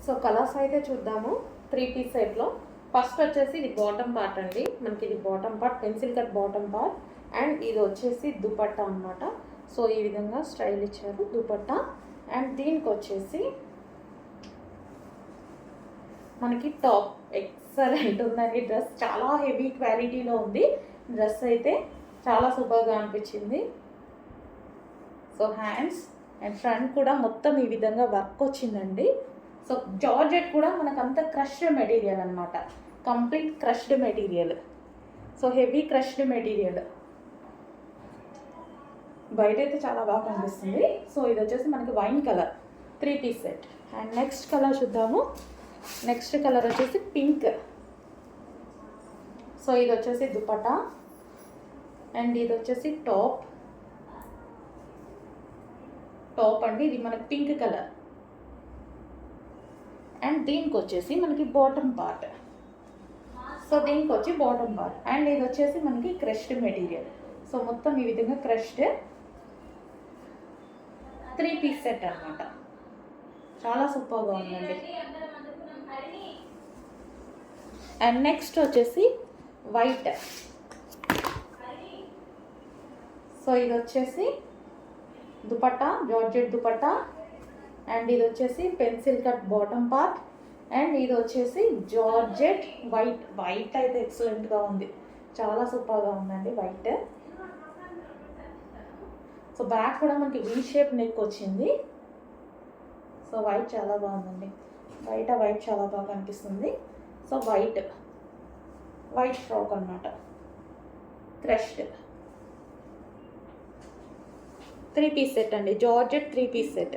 So colours అయితే చూద్దాము. 3 piece సెట్లో ఫస్ట్ వచ్చేసి ఇది బాటమ్ పార్ట్ అండి. మనకి ఇది bottom part, pencil cut bottom part. And ఇది వచ్చేసి దుపట్టా అన్నమాట. సో ఈ విధంగా స్టైల్ ఇచ్చారు దుపట్టా. అండ్ దీనికి వచ్చేసి మనకి టాప్. ఎక్సలెంట్ ఉందండి డ్రెస్, చాలా హెవీ క్వాలిటీలో ఉంది డ్రెస్ అయితే, చాలా సూపర్గా అనిపించింది. సో హ్యాండ్స్ అండ్ ఫ్రంట్ కూడా మొత్తం ఈ విధంగా వర్క్ వచ్చిందండి. సో జార్జెట్ కూడా మనకంత క్రష్డ్ మెటీరియల్ అనమాట, complete crushed material. So heavy crushed material, బయట అయితే చాలా బాగా కనిపిస్తుంది. సో ఇది వచ్చేసి మనకి wine colour 3 piece set. And next colour చూద్దాము. నెక్స్ట్ కలర్ వచ్చేసి పింక్. సో ఇది వచ్చేసి దుపట్టా అండ్ ఇది వచ్చేసి టాప్ అండి. ఇది మనకి పింక్ కలర్. అండ్ దీనికి వచ్చేసి మనకి బాటమ్ పార్ట్. సో దీనికి వచ్చి బాటమ్ పార్ట్. అండ్ ఇది వచ్చేసి మనకి క్రష్డ్ మెటీరియల్. సో మొత్తం ఈ విధంగా క్రష్డ్ 3 పీస్ సెట్ అనమాట. చాలా సూపర్గా ఉందండి. అండ్ నెక్స్ట్ వచ్చేసి వైట్. సో ఇది వచ్చేసి దుపట్టా, జార్జెట్ దుపట్టా. అండ్ ఇది వచ్చేసి pencil cut bottom part. And ఇది వచ్చేసి జార్జెట్ వైట్. వైట్ అయితే ఎక్సలెంట్గా ఉంది, చాలా సూపర్గా ఉందండి వైట్. సో బ్యాక్ కూడా మనకి వీ షేప్ నెక్ వచ్చింది. సో వైట్ చాలా బాగుందండి, బయట వైట్ చాలా బాగా అనిపిస్తుంది. సో వైట్ ఫ్రాక్ అన్నమాట, క్రష్డ్ 3 పీస్ సెట్ అండి, జార్జెట్ 3 పీస్ సెట్.